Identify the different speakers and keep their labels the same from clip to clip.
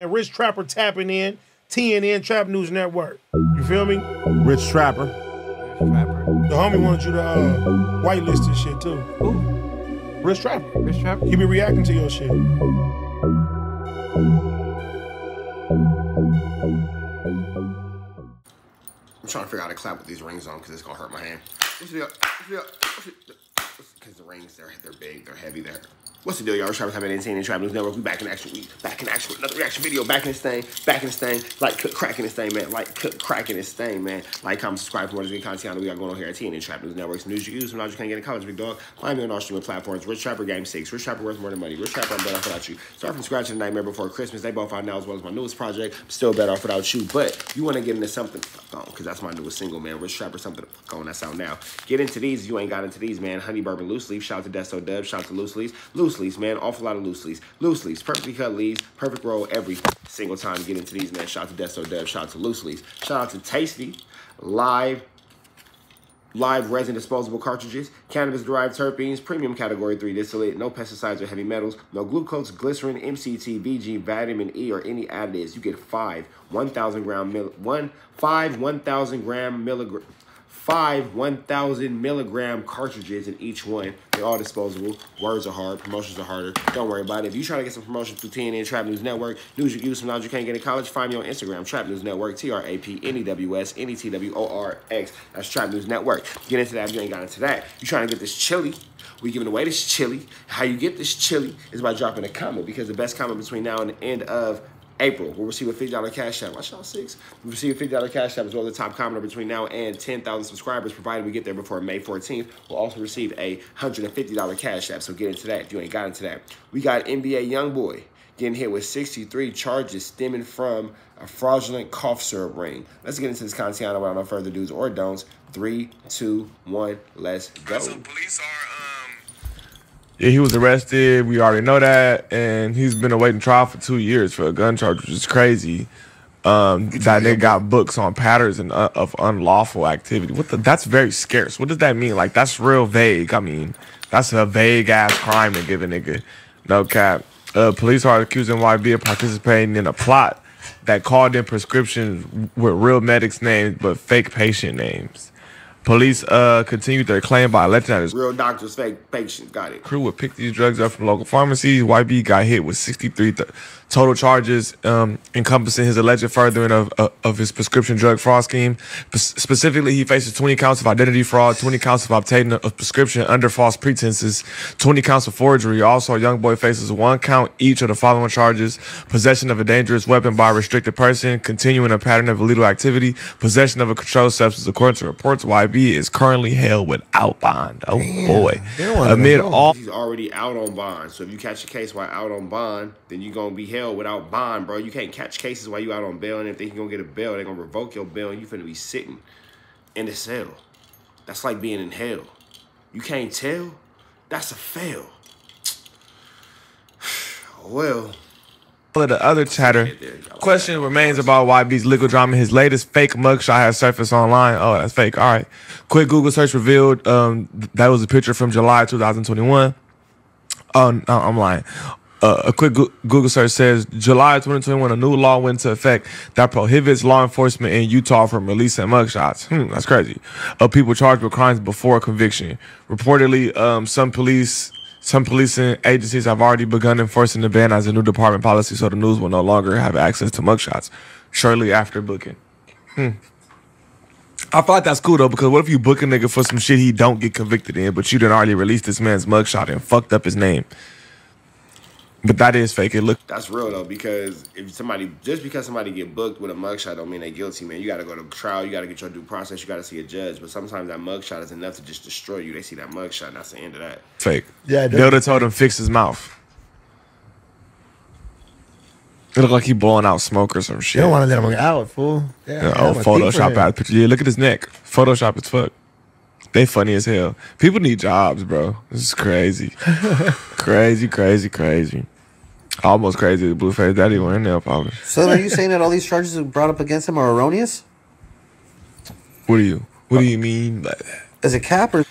Speaker 1: And Rich Trapper tapping in, TNN Trap News Network. You feel me? Rich Trapper. The homie wanted you to whitelist this shit too.
Speaker 2: Who?
Speaker 1: Rich Trapper.
Speaker 2: Rich Trapper?
Speaker 1: He be reacting to your shit.
Speaker 3: I'm trying to figure out how to clap with these rings on because it's gonna hurt my hand. Because the rings, they're big, they're heavy, What's the deal, y'all? We're trying to type in TNN Trap News Network. We back in action. Another reaction video. Back in this thing. Like, cook, cracking this thing, man. Like, comment, subscribe for more good content we got going on here at TNN Trap News Network. Some news you use, some knowledge you can't get in college, big dog. Find me on all streaming platforms. Rich Trapper Game 6. Rich Trapper worth more than money. Rich Trapper, I'm better off without you. Start from scratch in the Nightmare Before Christmas. They both out now as well as my newest project. I'm still better off without you. But you want to get into something on, because that's my newest single, man. Rich Trapper, something on. That's out now. Get into these. You ain't got into these, man. Honey Bourbon Loose Leaf. Shout out to Desto Dub. Shout out to Loose Leaves. Loose Leaves, man. Awful lot of loose leaves. Loose leaves. Perfectly cut leaves. Perfect roll every single time. Get into these, man. Shout out to Desto Dub. Shout out to Loose Leaves. Shout out to Tasty. Live resin disposable cartridges. Cannabis-derived terpenes. Premium category 3 distillate. No pesticides or heavy metals. No glucose, glycerin, MCT, VG, vitamin E, or any additives. You get 5 1,000 milligram cartridges in each one. They're all disposable. Words are hard. Promotions are harder. Don't worry about it. If you're trying to get some promotions through TNN Trap News Network, news you use, some knowledge you can't get in college, find me on Instagram, Trap News Network, TRAPNEWSNETWORX. That's Trap News Network. Get into that if you ain't got into that. You're trying to get this chili. We giving away this chili. How you get this chili is by dropping a comment, because the best comment between now and the end of April will receive a $50 cash app. Watch y'all 6. We'll receive a $50 cash app as well as the top commenter between now and 10,000 subscribers, provided we get there before May 14th. We'll also receive a $150 cash app, so get into that if you ain't got into that. We got NBA YoungBoy getting hit with 63 charges stemming from a fraudulent cough syrup ring. Let's get into this content without no further do's or don'ts. 3, 2, 1, let's go.
Speaker 4: So police are
Speaker 5: Yeah, he was arrested. We already know that. And he's been awaiting trial for 2 years for a gun charge, which is crazy. That they got books on patterns and of unlawful activity. That's very scarce. What does that mean? Like, that's real vague. I mean, that's a vague-ass crime to give a nigga. No cap. Police are accusing YB of participating in a plot that called in prescriptions with real medics' names but fake patient names. Police continued their claim by alleging that his
Speaker 3: real doctors, fake patients. Got it.
Speaker 5: Crew would pick these drugs up from local pharmacies. YB got hit with 63 total charges encompassing his alleged furthering of his prescription drug fraud scheme. Specifically, he faces 20 counts of identity fraud, 20 counts of obtaining a prescription under false pretenses, 20 counts of forgery. Also, YoungBoy faces 1 count each of the following charges: possession of a dangerous weapon by a restricted person, continuing a pattern of illegal activity, possession of a controlled substance. According to reports, YB is currently held without bond. Oh, boy. Amid all...
Speaker 3: He's already out on bond. So if you catch a case while out on bond, then you're going to be held without bond, bro. You can't catch cases while you out on bail. And if they going to get a bail, they're going to revoke your bail and you finna be sitting in the cell. That's like being in hell. You can't tell? That's a fail. Well...
Speaker 5: of the other chatter, question remains about YB's legal drama. His latest fake mugshot has surfaced online. Oh, that's fake. All right. Quick Google search revealed that was a picture from July 2021. Oh, no, I'm lying. A quick Google search says July 2021, a new law went into effect that prohibits law enforcement in Utah from releasing mugshots. That's crazy. Of people charged with crimes before conviction. Reportedly, some policing agencies have already begun enforcing the ban as a new department policy, so the news will no longer have access to mugshots shortly after booking. I feel like that's cool, though, because what if you book a nigga for some shit he don't get convicted in, but you done already released this man's mugshot and fucked up his name? But that is fake.
Speaker 3: That's real, though, because just because somebody get booked with a mugshot don't mean they guilty, man. You got to go to trial. You got to get your due process. You got to see a judge. But sometimes that mugshot is enough to just destroy you. They see that mugshot, and that's the end of that.
Speaker 5: Fake. Yeah, Builder told him fix his mouth. It looked like he blowing out smoke or some shit.
Speaker 6: You don't want to let him out, fool. Yeah,
Speaker 5: Photoshop out picture. Yeah, look at his neck. Photoshop as fuck. They funny as hell. People need jobs, bro. This is crazy. crazy. Almost crazy. The Blueface Daddy went in there, probably.
Speaker 2: So are you saying that all these charges brought up against him are erroneous?
Speaker 5: What do you mean by that?
Speaker 2: Is it cap or...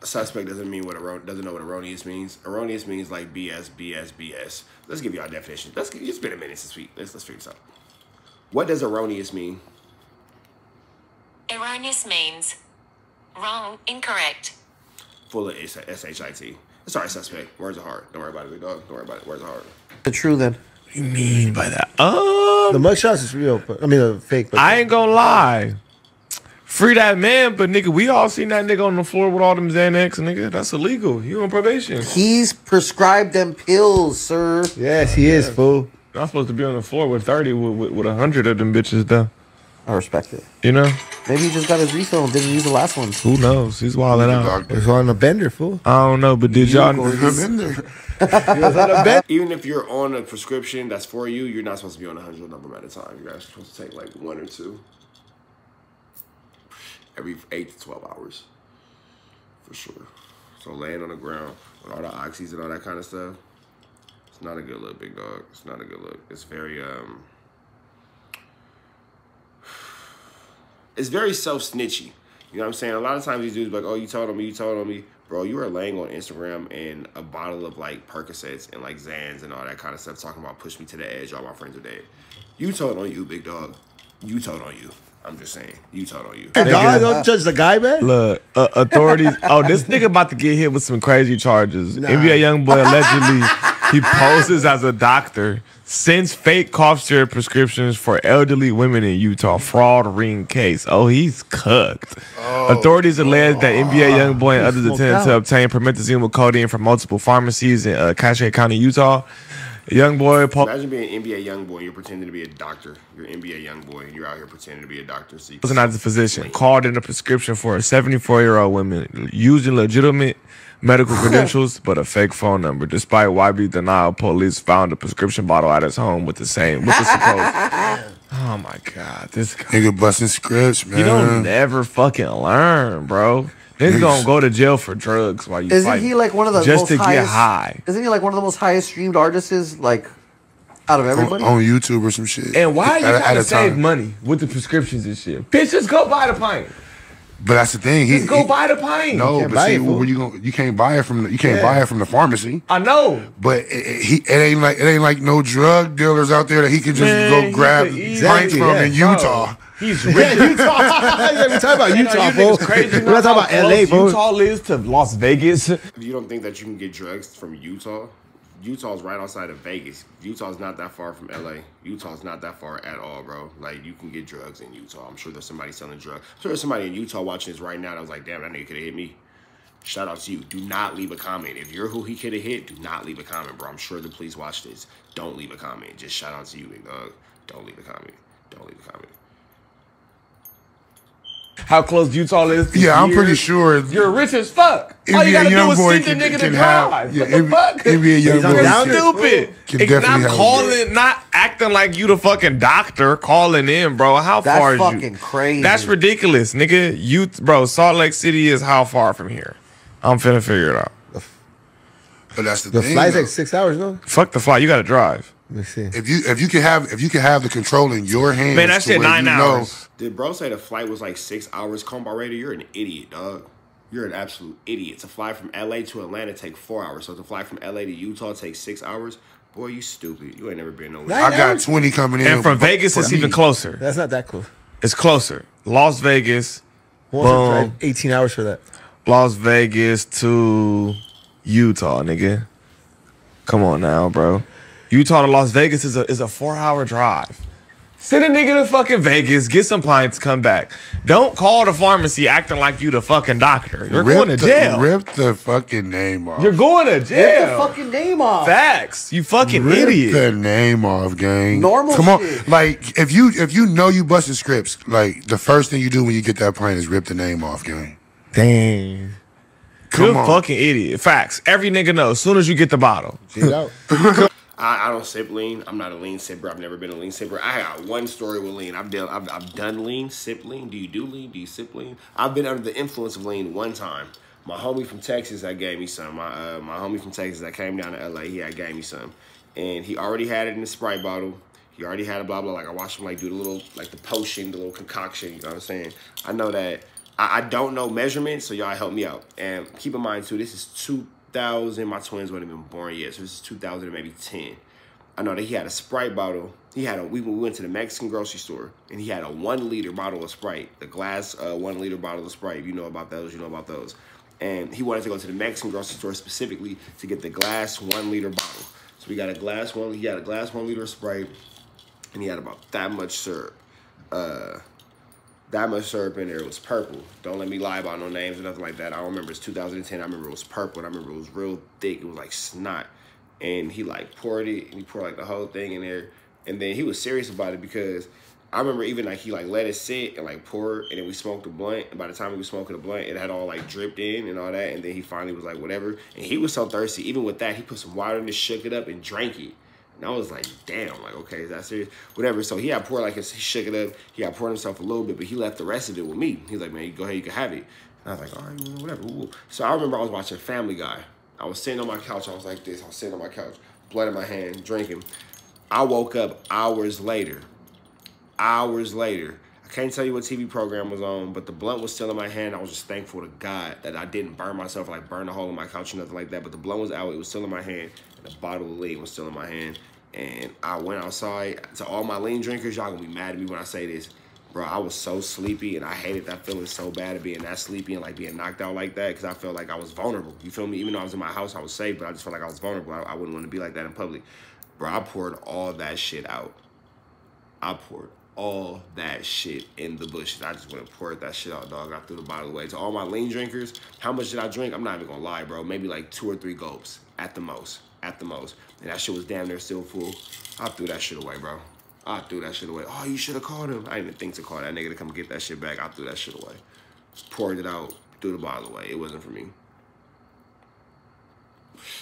Speaker 3: suspect doesn't mean doesn't know what erroneous means. Erroneous means like BS, BS, BS. Let's give y'all a definition. It's been a minute since let's figure this out. What does erroneous mean?
Speaker 4: Erroneous means wrong, incorrect.
Speaker 3: Full of S-H-I-T. Sorry, suspect. Words are hard. Don't worry about it, big dog. Don't worry about it. Words are hard.
Speaker 2: The true then.
Speaker 5: What do you mean by that?
Speaker 6: The mugshots is real, but I mean, fake. But
Speaker 5: I ain't gonna lie. Free that man, but nigga, we all seen that nigga on the floor with all them Xanax, nigga. That's illegal. You on probation.
Speaker 2: He's prescribed them pills, sir.
Speaker 6: Yes, he is, fool.
Speaker 5: I'm supposed to be on the floor with 30 with 100 of them bitches though.
Speaker 2: I respect it.
Speaker 5: You know?
Speaker 2: Maybe he just got his refill and didn't use the last one.
Speaker 5: Who knows? He's wilding out.
Speaker 6: It's on a bender, fool.
Speaker 5: I don't know, but did y'all
Speaker 3: Even if you're on a prescription that's for you, you're not supposed to be on 100 of them at a time. You're actually supposed to take like 1 or 2 every 8 to 12 hours. For sure. So laying on the ground with all the oxys and all that kind of stuff, it's not a good look, big dog. It's not a good look. It's very it's very self-snitchy. You know what I'm saying? A lot of times these dudes be like, oh, you told on me, you told on me. Bro, you are laying on Instagram and a bottle of like Percocets and like Xans and all that kind of stuff talking about push me to the edge, all my friends are dead. You told on you, big dog. You told on you. I'm just saying. You told on you.
Speaker 6: Hey, dog, don't judge the guy, man.
Speaker 5: Look, authorities. Oh, this nigga about to get hit with some crazy charges. NBA YoungBoy allegedly he poses as a doctor, sends fake cough syrup prescriptions for elderly women in Utah. Fraud ring case. Oh, he's cooked. Authorities allege that NBA YoungBoy and others attempted to obtain promethazine with codeine from multiple pharmacies in Cache County, Utah. YoungBoy.
Speaker 3: Imagine being an NBA YoungBoy. You're pretending to be a doctor. You're an NBA YoungBoy, and you're out here pretending to be a doctor. So
Speaker 5: Posing as a physician, called in a prescription for a 74-year-old woman using legitimate medical credentials, but a fake phone number. Despite YB denial, police found a prescription bottle at his home with the supposed. Oh my God, this guy.
Speaker 7: Nigga busting scripts, man.
Speaker 5: You don't never fucking learn, bro. Niggas gonna go to jail for drugs while you
Speaker 2: Isn't
Speaker 5: fight.
Speaker 2: he like one of the
Speaker 5: just
Speaker 2: most
Speaker 5: to
Speaker 2: highest,
Speaker 5: get high?
Speaker 2: Isn't he like one of the most highest streamed artists, like out of everybody?
Speaker 7: On YouTube or some shit.
Speaker 5: And why you gotta save
Speaker 7: time.
Speaker 5: money with the prescriptions and shit? Bitch, just go buy the pint.
Speaker 7: But that's the thing.
Speaker 5: Just go buy the pint.
Speaker 7: No, but see, where you can't buy it from the pharmacy.
Speaker 5: I know.
Speaker 7: But it ain't like no drug dealers out there that he can just go grab pints from in Utah.
Speaker 5: He's rich.
Speaker 6: Utah. We talking about Utah, bro.
Speaker 5: Crazy.
Speaker 6: We're not talking about LA, bro.
Speaker 5: Utah lives to Las Vegas.
Speaker 3: You don't think that you can get drugs from Utah? Utah's right outside of Vegas. Utah's not that far from LA. Utah's not that far at all, bro. Like, you can get drugs in Utah. I'm sure there's somebody selling drugs. I'm sure there's somebody in Utah watching this right now that was like, damn, that nigga could have hit me. Shout out to you. Do not leave a comment. If you're who he could have hit, do not leave a comment, bro. I'm sure the police watch this. Don't leave a comment. Just shout out to you, big dog. Don't leave a comment. Don't leave a comment.
Speaker 5: How close Utah is to
Speaker 7: Yeah, I'm
Speaker 5: here.
Speaker 7: pretty sure.
Speaker 5: You're rich as fuck. All you gotta do is send the nigga to drive. What the fuck?
Speaker 7: NBA YoungBoy
Speaker 5: You're stupid.
Speaker 7: can definitely
Speaker 5: Not
Speaker 7: have
Speaker 5: calling, not acting like you the fucking doctor calling in, bro. How
Speaker 2: That's
Speaker 5: far is you?
Speaker 2: fucking crazy.
Speaker 5: That's ridiculous, nigga. Bro, Salt Lake City is how far from here? I'm finna figure it out.
Speaker 7: But that's the
Speaker 6: The
Speaker 7: thing.
Speaker 6: flight's
Speaker 7: though.
Speaker 6: like 6 hours, no?
Speaker 5: Fuck the flight. You gotta drive.
Speaker 6: Let me see.
Speaker 7: If you can have the control in your hands.
Speaker 5: Man, that
Speaker 7: to
Speaker 5: shit
Speaker 7: where
Speaker 5: 9
Speaker 7: you
Speaker 5: hours.
Speaker 3: Did bro say the flight was like 6 hours? Combo Raider, you're an idiot, dog. You're an absolute idiot. To fly from LA to Atlanta take 4 hours. So to fly from LA to Utah takes 6 hours. Boy, you stupid. You ain't never been nowhere.
Speaker 7: I got 20 coming in.
Speaker 5: And from Vegas, it's even closer.
Speaker 6: That's not that close.
Speaker 5: It's closer. Las Vegas,
Speaker 6: Who wants to
Speaker 5: boom.
Speaker 6: drive 18 hours for that?
Speaker 5: Las Vegas to Utah, nigga. Come on now, bro. Utah to Las Vegas is a 4-hour drive. Send a nigga to fucking Vegas, get some pints, come back. Don't call the pharmacy acting like you the fucking doctor. You're going to jail.
Speaker 7: Rip the fucking name off.
Speaker 5: You're going to jail.
Speaker 2: Get the fucking name off.
Speaker 5: Facts. You fucking
Speaker 7: Rip
Speaker 5: idiot.
Speaker 7: the name off, gang.
Speaker 2: Normal
Speaker 7: Come on.
Speaker 2: shit.
Speaker 7: Like, if you know you busted scripts, like, the first thing you do when you get that plane is rip the name off, gang.
Speaker 6: Dang.
Speaker 5: You're
Speaker 7: Come
Speaker 5: a
Speaker 7: on.
Speaker 5: fucking idiot. Facts. Every nigga knows as soon as you get the bottle.
Speaker 6: Get out.
Speaker 3: I don't sip lean. I'm not a lean sipper. I've never been a lean sipper. I got one story with lean. I've done lean, sip lean. Do you do lean? Do you sip lean? I've been under the influence of lean one time. My homie from Texas that gave me some. My homie from Texas that came down to LA, he had gave me some. And he already had it in the Sprite bottle. He already had a blah, blah. Like, I watched him, like, do the little, like, the potion, the little concoction. You know what I'm saying? I know that I don't know measurements, so y'all help me out. And keep in mind too, this is 2000. My twins weren't even born yet, so this is 2000 and maybe 10. I know that he had a Sprite bottle. We went to the Mexican grocery store, and he had a 1 liter bottle of Sprite, the glass 1 liter bottle of Sprite. If you know about those, you know about those. And he wanted to go to the Mexican grocery store specifically to get the glass 1 liter bottle. So we got a glass one. He had a glass 1 liter of Sprite, and he had about that much syrup. That much syrup in there. It was purple. Don't let me lie about no names or nothing like that. I don't remember. It's 2010. I remember it was purple, and I remember it was real thick. It was like snot. And he like poured it, and he poured like the whole thing in there. And then he was serious about it because I remember even like he like let it sit and like pour it, and then we smoked a blunt. And by the time we were smoking a blunt, it had all like dripped in and all that. And then he finally was like, whatever. And he was so thirsty. Even with that, he put some water in it, shook it up, and drank it. And I was like, damn, like, okay, is that serious? Whatever. So he had poured, like, he shook it up. He had poured himself a little bit, but he left the rest of it with me. He was like, man, you go ahead, you can have it. And I was like, all right, whatever. Ooh. So I remember I was watching Family Guy. I was sitting on my couch. I was like this. I was sitting on my couch, blood in my hand, drinking. I woke up hours later. Hours later. I can't tell you what TV program was on, but the blunt was still in my hand. I was just thankful to God that I didn't burn myself, like burn a hole in my couch or nothing like that. But the blunt was out. It was still in my hand. And the bottle of lean was still in my hand. And I went outside. To all my lean drinkers, y'all gonna be mad at me when I say this. Bro, I was so sleepy, and I hated that feeling so bad of being that sleepy and like being knocked out like that because I felt like I was vulnerable. You feel me? Even though I was in my house, I was safe, but I just felt like I was vulnerable. I wouldn't want to be like that in public. Bro, I poured all that shit out. I poured all that shit in the bushes. I just went and poured that shit out, dog. I threw the bottle away. To all my lean drinkers, how much did I drink? I'm not even gonna lie, bro. Maybe like 2 or 3 gulps at the most. At the most. And that shit was damn near still full. I threw that shit away, bro. I threw that shit away. Oh, you should have called him. I didn't even think to call that nigga to come get that shit back. I threw that shit away. Just poured it out, threw the bottle away. It wasn't for me.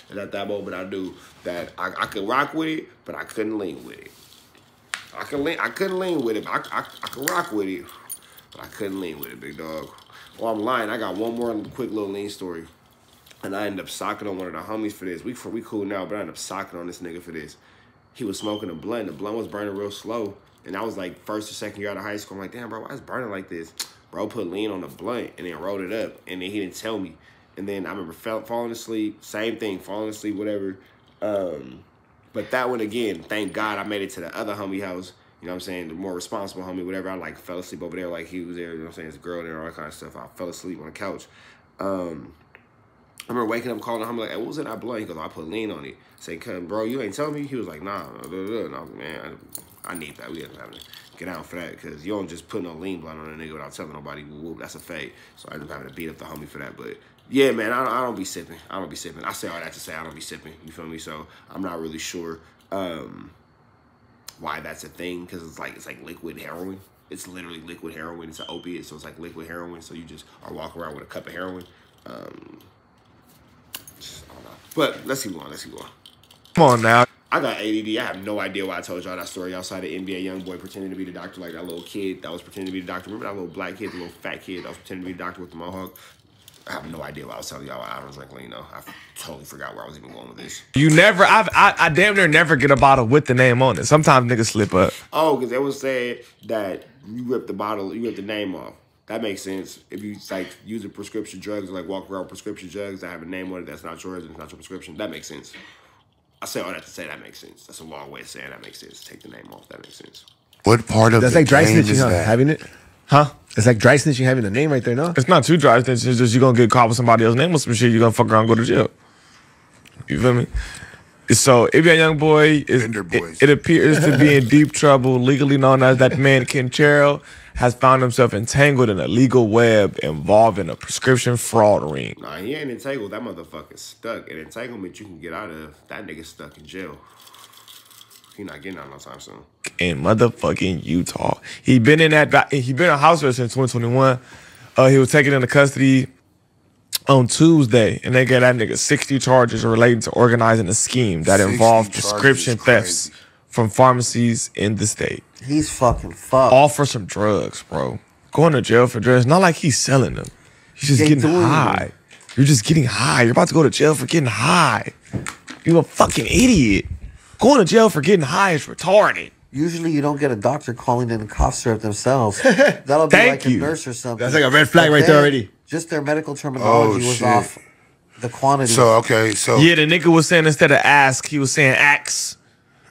Speaker 3: And at that moment, I knew that I could rock with it, but I couldn't lean with it. I couldn't lean with it. I could rock with it, but I couldn't lean with it, big dog. Well, I'm lying. I got one more quick little lean story. And I ended up socking on one of the homies for this. We cool now, but I ended up socking on this nigga for this. He was smoking a blunt. The blunt was burning real slow. And I was like first or second year out of high school. I'm like, damn, bro, why is it burning like this? Bro put lean on the blunt and then rolled it up. And then he didn't tell me. And then I remember falling asleep. Same thing, falling asleep, whatever. But that one, again, thank God I made it to the other homie house. You know what I'm saying? The more responsible homie, whatever. I like fell asleep over there like he was there. You know what I'm saying? His girl there, all that kind of stuff. I fell asleep on the couch. I remember waking up, calling him, like, hey, what was in that blunt? He goes, I put lean on it. Say, bro, you ain't telling me? He was like, nah. And I was like, man, I need that. We ended up having to get out for that because you don't just put no lean blunt on a nigga without telling nobody. Whoop, that's a fade. So I ended up having to beat up the homie for that. But yeah, man, I don't be sipping. I don't be sipping. I say all that to say I don't be sipping. You feel me? So I'm not really sure why that's a thing because it's like liquid heroin. It's literally liquid heroin. It's an opiate, so it's like liquid heroin. So you just are walking around with a cup of heroin. I don't know. But let's keep going. Let's keep going.
Speaker 5: Come on now.
Speaker 3: I got ADD. I have no idea why I told y'all that story outside the NBA young boy pretending to be the doctor, like that little kid that was pretending to be the doctor. Remember that little black kid, the little fat kid that was pretending to be the doctor with the mohawk? I have no idea why I was telling y'all I don't drink lean, though. I totally forgot where I was even going with this.
Speaker 5: You never, I damn near never get a bottle with the name on it. Sometimes niggas slip up.
Speaker 3: Oh, because they was saying that you rip the bottle, you rip the name off. That makes sense. If you like use a prescription drugs, like walk around with prescription drugs that have a name on it that's not yours and it's not your prescription, that makes sense. I say all that to say that makes sense. That's a long way of saying that makes sense. Take the name off, that makes sense.
Speaker 7: What part of
Speaker 6: That's
Speaker 7: the
Speaker 6: like dry
Speaker 7: game
Speaker 6: snitching,
Speaker 7: is
Speaker 6: huh?
Speaker 7: that?
Speaker 6: Having it?
Speaker 5: Huh?
Speaker 6: It's like dry snitching having the name right there, no?
Speaker 5: It's not too dry. It's just you're going to get caught with somebody else's name or some shit. You're going to fuck around and go to jail. You feel me? So, if you're a young boy, it appears to be in deep trouble, legally known as that man, Ken Cherrell, has found himself entangled in a legal web involving a prescription fraud ring.
Speaker 3: Nah, he ain't entangled. That motherfucker's stuck. An entanglement you can get out of. That nigga's stuck in jail. He not getting out no time soon.
Speaker 5: In motherfucking Utah. He been in house arrest since 2021. He was taken into custody on Tuesday, and they gave that nigga 60 charges relating to organizing a scheme that involved prescription thefts from pharmacies in the state.
Speaker 2: He's fucking fucked.
Speaker 5: All for some drugs, bro. Going to jail for drugs. Not like he's selling them. He's just getting high. You're just getting high. You're about to go to jail for getting high. You a fucking idiot. Going to jail for getting high is retarded.
Speaker 2: Usually you don't get a doctor calling in cough syrup themselves. That'll be like a nurse or something.
Speaker 6: That's like a red flag right there already.
Speaker 2: Just their medical terminology was off the quantity.
Speaker 7: So
Speaker 5: yeah, the nigga was saying instead of ask, he was saying axe.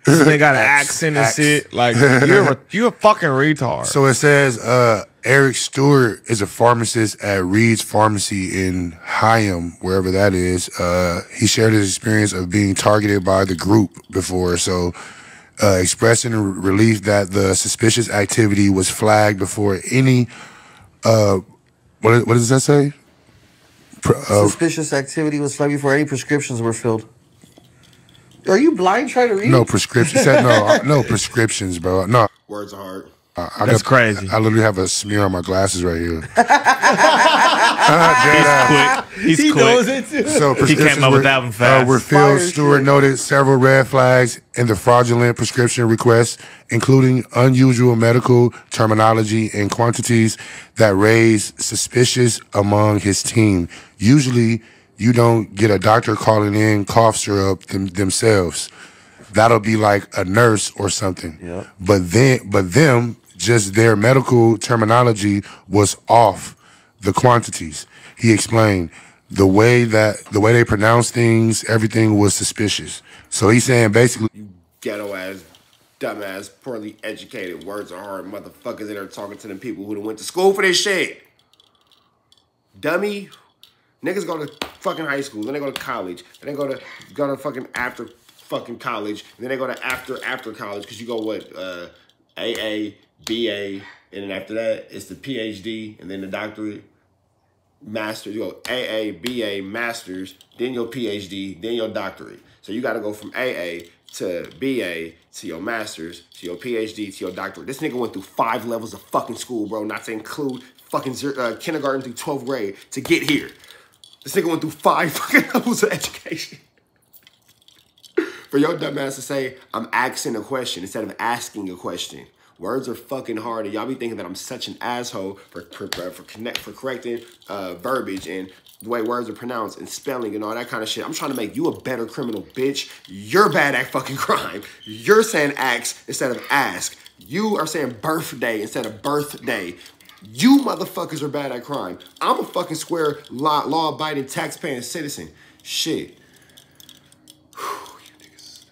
Speaker 5: They got an accent and shit. Like you're a fucking retard.
Speaker 7: So it says Eric Stewart is a pharmacist at Reed's Pharmacy in Hyam, wherever that is. He shared his experience of being targeted by the group before. So expressing relief that the suspicious activity was flagged before any what does that say?
Speaker 2: Suspicious activity was flagged before any prescriptions were filled. Are you blind trying to read?
Speaker 7: No prescriptions. No prescriptions, bro. No.
Speaker 3: Words are hard.
Speaker 5: That's crazy.
Speaker 7: I literally have a smear on my glasses right here.
Speaker 5: He's quick. He knows it too.
Speaker 7: So
Speaker 5: he came up with that one fast.
Speaker 7: Where Phil Stewart noted several red flags in the fraudulent prescription requests, including unusual medical terminology and quantities that raise suspicious among his team. Usually, you don't get a doctor calling in cough syrup themselves. That'll be like a nurse or something.
Speaker 2: Yep.
Speaker 7: But them, just their medical terminology was off the quantities. He explained the way they pronounce things, everything was suspicious. So he's saying basically,
Speaker 3: you ghetto ass, dumbass, poorly educated, words are hard motherfuckers that are talking to them people who done went to school for this shit. Dummy. Niggas go to fucking high school, then they go to college, then they go to fucking after fucking college, and then they go to after college, because you go what, AA, BA, and then after that, it's the PhD, and then the doctorate, master. You go AA, BA, masters, then your PhD, then your doctorate. So you got to go from AA to BA to your masters, to your PhD, to your doctorate. This nigga went through 5 levels of fucking school, bro, not to include fucking kindergarten through 12th grade to get here. This nigga went through 5 fucking levels of education. For your dumb ass to say, I'm asking a question instead of asking a question. Words are fucking hard, and y'all be thinking that I'm such an asshole for correcting verbiage and the way words are pronounced and spelling and all that kind of shit. I'm trying to make you a better criminal, bitch. You're bad at fucking crime. You're saying ask instead of ask. You are saying birthday instead of birthday. You motherfuckers are bad at crime. I'm a fucking square law-abiding, tax-paying citizen. Shit. Whew, you niggas stupid.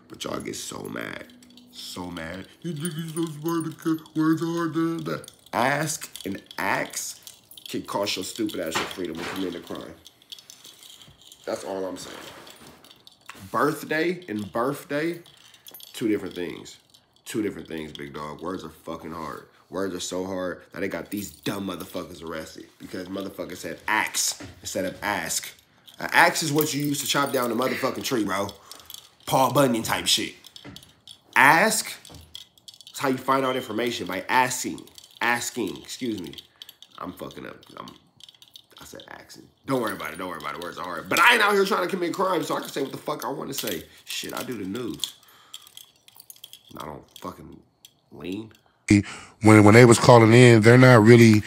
Speaker 3: But y'all get so mad. So mad. You niggas so smart, words are hard. Ask and ax can cost your stupid ass your freedom of committing a crime. That's all I'm saying. Birthday and birthday, 2 different things. 2 different things, big dog. Words are fucking hard. Words are so hard that they got these dumb motherfuckers arrested because motherfuckers said axe instead of ask. An axe is what you use to chop down the motherfucking tree, bro. Paul Bunyan type shit. Ask is how you find out information, by asking. Excuse me. I'm fucking up. I said asking. Don't worry about it. Don't worry about it. Words are hard. But I ain't out here trying to commit crime, so I can say what the fuck I want to say. Shit, I do the news. I don't fucking lean.
Speaker 7: When they was calling in, they're not really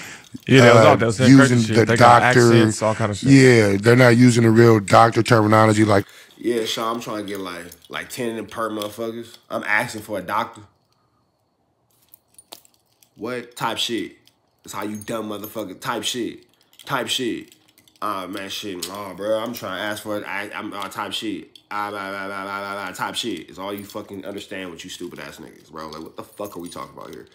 Speaker 7: using the doctor,
Speaker 5: accents, all kind of shit.
Speaker 7: Yeah, they're not using the real doctor terminology. Like,
Speaker 3: yeah, Sean, I'm trying to get like 10 and per motherfuckers. I'm asking for a doctor. What type shit? That's how you dumb motherfucker type shit. Type shit. Man, shit. Oh, bro, I'm trying to ask for it. I'm type shit. Type shit. It's all you fucking understand what you stupid ass niggas, bro. Like, what the fuck are we talking about here?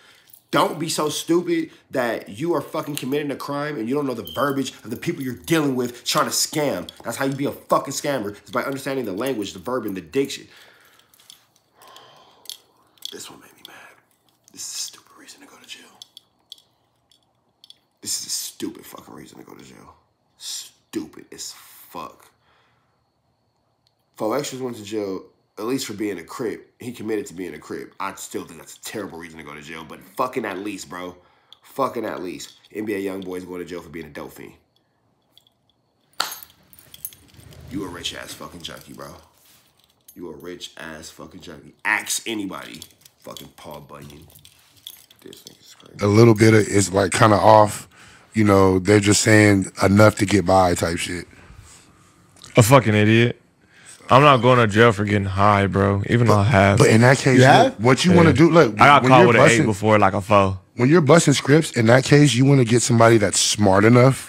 Speaker 3: Don't be so stupid that you are fucking committing a crime and you don't know the verbiage of the people you're dealing with trying to scam. That's how you be a fucking scammer. It's by understanding the language, the verb, and the diction. This one made me mad. This is a stupid reason to go to jail. This is a stupid fucking reason to go to jail. Stupid as fuck. 4 extras went to jail, at least for being a Crip. He committed to being a Crip. I still think that's a terrible reason to go to jail, but fucking at least, bro. Fucking at least. NBA young boys going to jail for being a dope fiend. You a rich ass fucking junkie, bro. You a rich ass fucking junkie. Ask anybody. Fucking Paul Bunyan. This thing is crazy.
Speaker 7: A little bit of it's like kind of off. You know, they're just saying enough to get by type shit.
Speaker 5: A fucking idiot. I'm not going to jail for getting high, bro. Even though I have.
Speaker 7: But in that case, what you want to do? Look,
Speaker 5: I got caught with an 8 before, like a 4.
Speaker 7: When you're busting scripts, in that case, you want to get somebody that's smart enough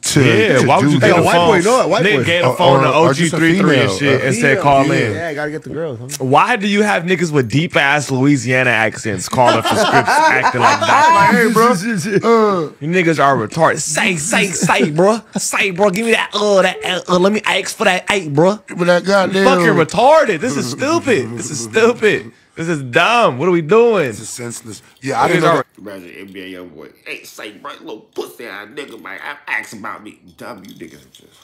Speaker 7: to
Speaker 5: why would you get a
Speaker 6: white
Speaker 5: phone?
Speaker 6: boy? No, white boy.
Speaker 5: Nigga gave a phone to OG33 and shit and said call in.
Speaker 6: Yeah, I gotta get the girls. Huh?
Speaker 5: Why do you have niggas with deep ass Louisiana accents calling for scripts acting like that?
Speaker 7: Hey, bro.
Speaker 5: You niggas are retarded. Say, bro. Say, bro. Give me that. Let me ask for that 8, bro.
Speaker 7: But that goddamn
Speaker 5: Fucking retarded. This is stupid. This is stupid. This is dumb. What are we doing?
Speaker 7: This is senseless. Yeah, I didn't know.
Speaker 3: Imagine NBA young boy. Hey, say, bro, little pussy ass nigga, man. Ask about me. Dumb, you niggas are just.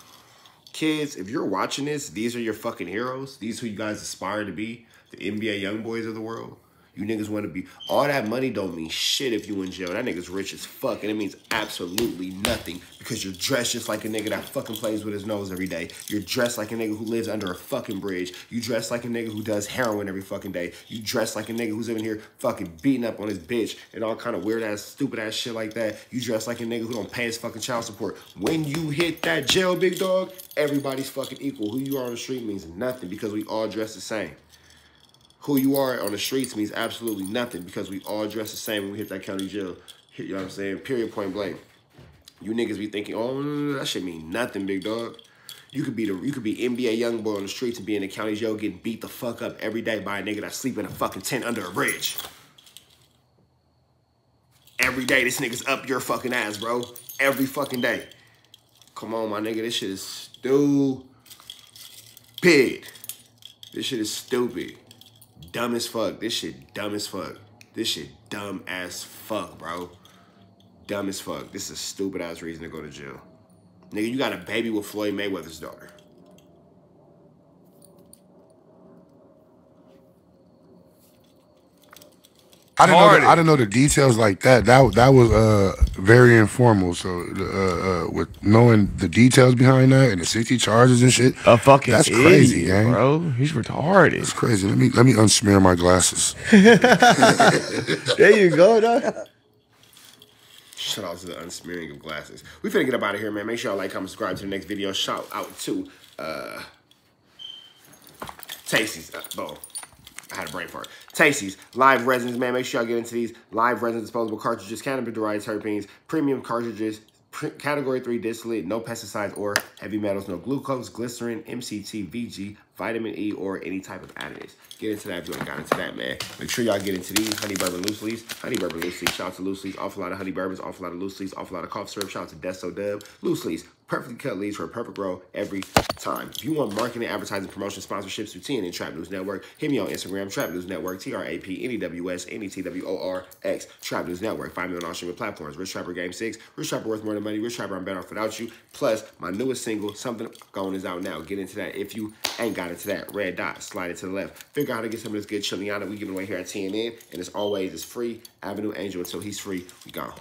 Speaker 3: Kids, if you're watching this, these are your fucking heroes. These who you guys aspire to be. The NBA young boys of the world. You niggas want to be. All that money don't mean shit if you in jail. That nigga's rich as fuck. And it means absolutely nothing. Because you're dressed just like a nigga that fucking plays with his nose every day. You're dressed like a nigga who lives under a fucking bridge. You dress like a nigga who does heroin every fucking day. You dress like a nigga who's in here fucking beating up on his bitch. And all kind of weird ass, stupid ass shit like that. You dress like a nigga who don't pay his fucking child support. When you hit that jail, big dog, everybody's fucking equal. Who you are on the street means nothing because we all dress the same. Who you are on the streets means absolutely nothing because we all dress the same when we hit that county jail. You know what I'm saying? Period, point blank. You niggas be thinking, oh, that shit mean nothing, big dog. You could be NBA young boy on the streets and be in the county jail getting beat the fuck up every day by a nigga that sleep in a fucking tent under a bridge. Every day this nigga's up your fucking ass, bro. Every fucking day. Come on, my nigga. This shit is stupid. This shit is stupid. Dumb as fuck. This shit dumb as fuck. This shit dumb as fuck, bro. Dumb as fuck. This is a stupid ass reason to go to jail. Nigga, you got a baby with Floyd Mayweather's daughter.
Speaker 7: I didn't know the details like that. That was very informal. So with knowing the details behind that and the 60 charges and shit,
Speaker 5: A fucking
Speaker 7: that's
Speaker 5: idiot,
Speaker 7: crazy, gang.
Speaker 5: bro. He's retarded.
Speaker 7: It's crazy. Let me unsmear my glasses.
Speaker 6: There you go, dog.
Speaker 3: Shout out to the unsmearing of glasses. We finna get up out of here, man. Make sure y'all like, comment, subscribe to the next video. Shout out to Tasty's. Boom. I had a brain fart. Tasty's live resins, man. Make sure y'all get into these live resin disposable cartridges, cannabis-derived terpenes, premium cartridges, category 3 distillate, no pesticides or heavy metals, no glucose, glycerin, MCT, VG, vitamin E, or any type of additives. Get into that if you ain't got into that, man. Make sure y'all get into these Honey Bourbon Loose Leaves. Honey Bourbon Loose Leaves. Shout out to Loose Leaves. Awful lot of honey bourbons, awful lot of loose leaves, awful lot of cough syrup. Shout out to Desto Dub. Loose Leaves. Perfectly cut leaves for a perfect roll every time. If you want marketing, advertising, promotion, sponsorships through TNN Trap News Network, hit me on Instagram, Trap News Network, TRAPNEWS, Trap News Network. Find me on all streaming platforms. Rich Trapper Game 6, Rich Trapper Worth More Than Money, Rich Trapper I'm Better Off Without You. Plus, my newest single, Something Going, is out now. Get into that if you ain't got into that. Red dot, slide it to the left. Figure out how to get some of this good chiliana we giving away here at TNN. And as always, it's free. Avenue Angel until he's free. We gone.